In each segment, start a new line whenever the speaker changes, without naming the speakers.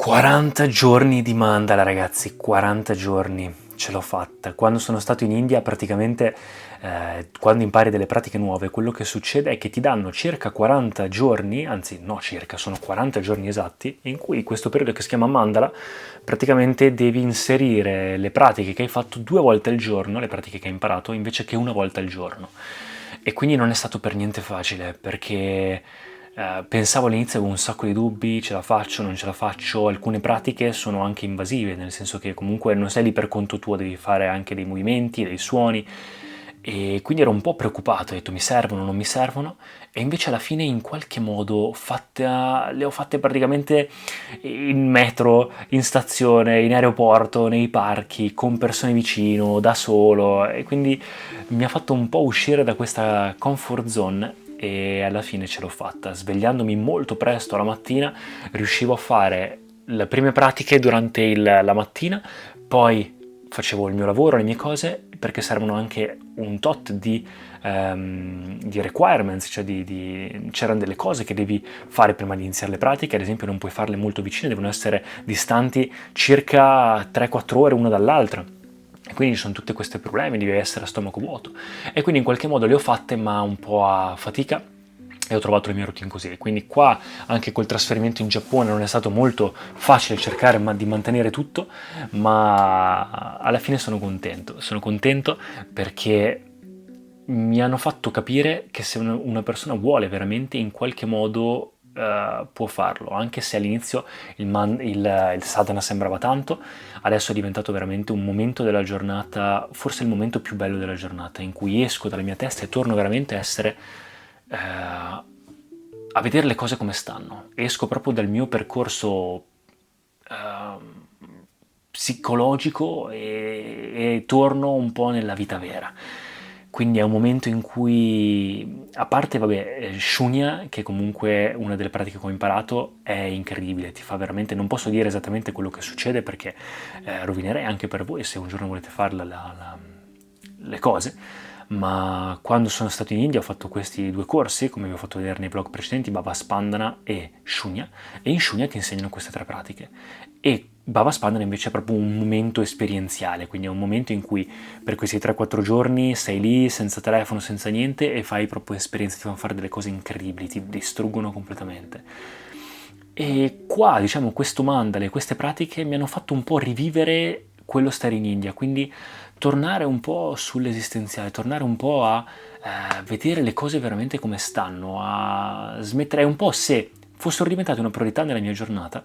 40 giorni di mandala, ragazzi, 40 giorni, ce l'ho fatta. Quando sono stato in India, praticamente, quando impari delle pratiche nuove, quello che succede è che ti danno circa 40 giorni, anzi no circa, sono 40 giorni esatti, in cui questo periodo che si chiama mandala, praticamente devi inserire le pratiche che hai fatto 2 volte al giorno, le pratiche che hai imparato, invece che una volta al giorno. E quindi non è stato per niente facile, perché pensavo all'inizio, avevo un sacco di dubbi, ce la faccio, non ce la faccio, alcune pratiche sono anche invasive, nel senso che comunque non sei lì per conto tuo, devi fare anche dei movimenti, dei suoni, e quindi ero un po' preoccupato, ho detto mi servono, non mi servono, e invece alla fine in qualche modo le ho fatte praticamente in metro, in stazione, in aeroporto, nei parchi, con persone vicino, da solo, e quindi mi ha fatto un po' uscire da questa comfort zone e alla fine ce l'ho fatta. Svegliandomi molto presto la mattina, riuscivo a fare le prime pratiche durante la mattina, poi facevo il mio lavoro, le mie cose, perché servono anche un tot di requirements, cioè c'erano delle cose che devi fare prima di iniziare le pratiche, ad esempio non puoi farle molto vicine, devono essere distanti circa 3-4 ore una dall'altra. E quindi ci sono tutti questi problemi, devi essere a stomaco vuoto. E quindi in qualche modo le ho fatte, ma un po' a fatica, e ho trovato le mie routine così. Quindi qua, anche col trasferimento in Giappone, non è stato molto facile cercare di mantenere tutto, ma alla fine sono contento. Sono contento perché mi hanno fatto capire che se una persona vuole veramente, in qualche modo può farlo, anche se all'inizio il sadhana sembrava tanto, adesso è diventato veramente un momento della giornata, forse il momento più bello della giornata, in cui esco dalla mia testa e torno veramente a essere, a vedere le cose come stanno. Esco proprio dal mio percorso psicologico e torno un po' nella vita vera. Quindi è un momento in cui, a parte, vabbè, Shunya, che comunque è una delle pratiche che ho imparato, è incredibile, ti fa veramente, non posso dire esattamente quello che succede perché rovinerei anche per voi se un giorno volete farla le cose, ma quando sono stato in India ho fatto questi due corsi, come vi ho fatto vedere nei vlog precedenti, Baba Spandana e Shunya, e in Shunya ti insegnano queste tre pratiche. E Baba Spandana invece è proprio un momento esperienziale, quindi è un momento in cui per questi 3-4 giorni sei lì senza telefono, senza niente e fai proprio esperienze, ti fanno fare delle cose incredibili, ti distruggono completamente. E qua, diciamo, questo mandale, queste pratiche mi hanno fatto un po' rivivere quello stare in India, quindi tornare un po' sull'esistenziale, tornare un po' a vedere le cose veramente come stanno, a smettere un po' se fossero diventate una priorità nella mia giornata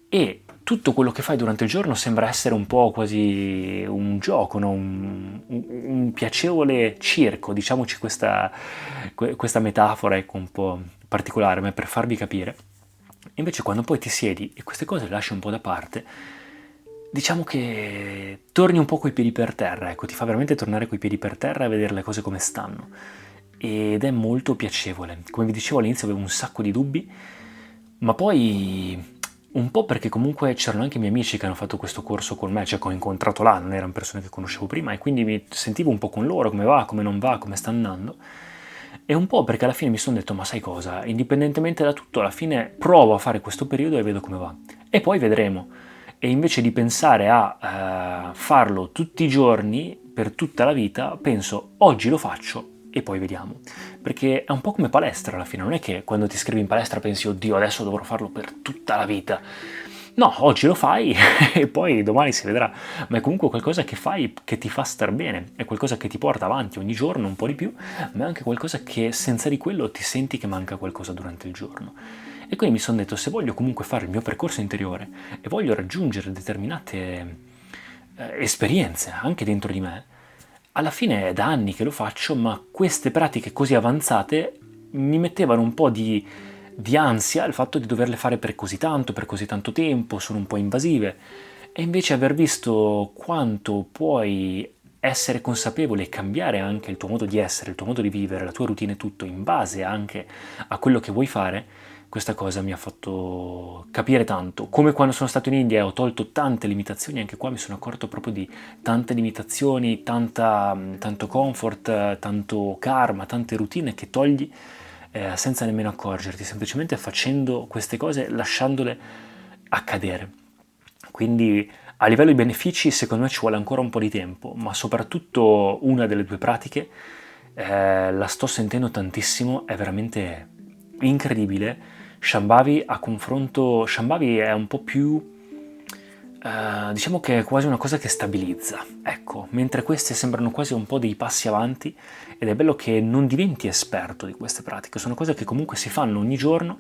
e tutto quello che fai durante il giorno sembra essere un po' quasi un gioco, no? Un piacevole circo, diciamoci questa metafora, ecco, un po' particolare, ma è per farvi capire. Invece quando poi ti siedi e queste cose le lasci un po' da parte, diciamo che torni un po' coi piedi per terra, ecco, ti fa veramente tornare coi piedi per terra e vedere le cose come stanno. Ed è molto piacevole. Come vi dicevo all'inizio avevo un sacco di dubbi, ma poi un po' perché comunque c'erano anche i miei amici che hanno fatto questo corso con me, cioè che ho incontrato là, non erano persone che conoscevo prima e quindi mi sentivo un po' con loro, come va, come non va, come sta andando. E un po' perché alla fine mi sono detto, ma sai cosa, indipendentemente da tutto, alla fine provo a fare questo periodo e vedo come va. E poi vedremo. E invece di pensare a farlo tutti i giorni, per tutta la vita, penso, oggi lo faccio e poi vediamo. Perché è un po' come palestra alla fine, non è che quando ti iscrivi in palestra pensi, oddio, adesso dovrò farlo per tutta la vita. No, oggi lo fai e poi domani si vedrà, ma è comunque qualcosa che fai che ti fa star bene, è qualcosa che ti porta avanti ogni giorno un po' di più, ma è anche qualcosa che senza di quello ti senti che manca qualcosa durante il giorno. E quindi mi sono detto, se voglio comunque fare il mio percorso interiore e voglio raggiungere determinate esperienze anche dentro di me, alla fine è da anni che lo faccio, ma queste pratiche così avanzate mi mettevano un po' di ansia il fatto di doverle fare per così tanto tempo, sono un po' invasive. E invece aver visto quanto puoi essere consapevole e cambiare anche il tuo modo di essere, il tuo modo di vivere, la tua routine, tutto in base anche a quello che vuoi fare, questa cosa mi ha fatto capire tanto. Come quando sono stato in India e ho tolto tante limitazioni, anche qua mi sono accorto proprio di tante limitazioni, tanto comfort, tanto karma, tante routine che togli senza nemmeno accorgerti, semplicemente facendo queste cose, lasciandole accadere. Quindi a livello di benefici secondo me ci vuole ancora un po' di tempo, ma soprattutto una delle due pratiche la sto sentendo tantissimo, è veramente incredibile. Shambhavi a confronto, Shambhavi è un po' più, diciamo che è quasi una cosa che stabilizza, ecco, mentre queste sembrano quasi un po' dei passi avanti ed è bello che non diventi esperto di queste pratiche, sono cose che comunque si fanno ogni giorno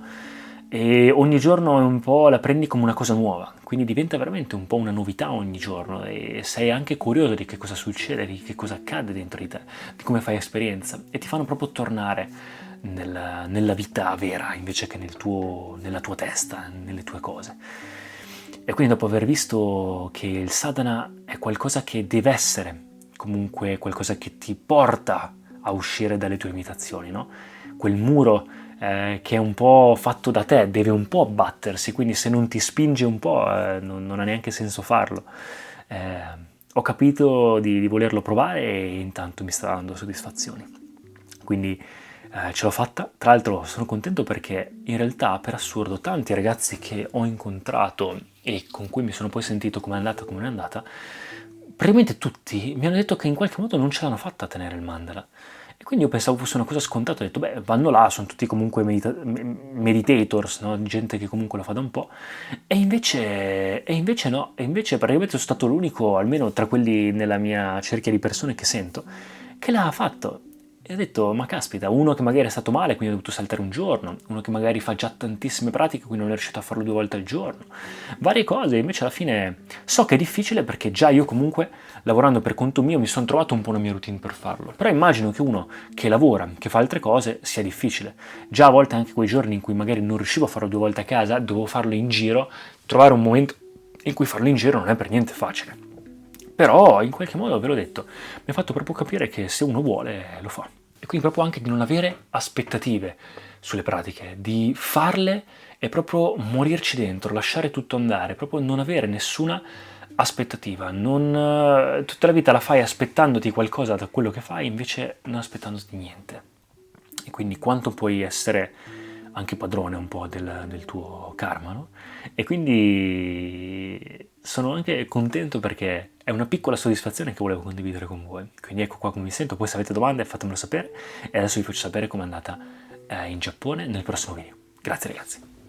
e ogni giorno è un po' la prendi come una cosa nuova, quindi diventa veramente un po' una novità ogni giorno e sei anche curioso di che cosa succede, di che cosa accade dentro di te, di come fai esperienza e ti fanno proprio tornare nella vita vera invece che nella tua testa, nelle tue cose. E quindi dopo aver visto che il sadhana è qualcosa che deve essere comunque qualcosa che ti porta a uscire dalle tue limitazioni, no? Quel muro che è un po' fatto da te, deve un po' abbattersi, quindi se non ti spinge un po' non ha neanche senso farlo. Ho capito di volerlo provare e intanto mi sta dando soddisfazioni. Quindi ce l'ho fatta. Tra l'altro sono contento perché in realtà per assurdo tanti ragazzi che ho incontrato e con cui mi sono poi sentito come è andata, praticamente tutti mi hanno detto che in qualche modo non ce l'hanno fatta a tenere il mandala. E quindi io pensavo fosse una cosa scontata, ho detto, beh, vanno là, sono tutti comunque meditators, no? Gente che comunque lo fa da un po', e invece no, e invece praticamente sono stato l'unico, almeno tra quelli nella mia cerchia di persone che sento, che l'ha fatto. E ho detto, ma caspita, uno che magari è stato male, quindi ha dovuto saltare un giorno, uno che magari fa già tantissime pratiche, quindi non è riuscito a farlo 2 volte al giorno, varie cose, invece alla fine so che è difficile perché già io comunque, lavorando per conto mio, mi sono trovato un po' una mia routine per farlo, però immagino che uno che lavora, che fa altre cose, sia difficile. Già a volte anche quei giorni in cui magari non riuscivo a farlo 2 volte a casa, dovevo farlo in giro, trovare un momento in cui farlo in giro non è per niente facile. Però in qualche modo, ve l'ho detto, mi ha fatto proprio capire che se uno vuole lo fa. E quindi proprio anche di non avere aspettative sulle pratiche, di farle e proprio morirci dentro, lasciare tutto andare, proprio non avere nessuna aspettativa. Tutta la vita la fai aspettandoti qualcosa da quello che fai, invece non aspettandoti niente. E quindi quanto puoi essere anche padrone un po' del tuo karma, no? E quindi sono anche contento perché è una piccola soddisfazione che volevo condividere con voi. Quindi ecco qua come mi sento, poi se avete domande fatemelo sapere e adesso vi faccio sapere com'è andata in Giappone nel prossimo video. Grazie ragazzi.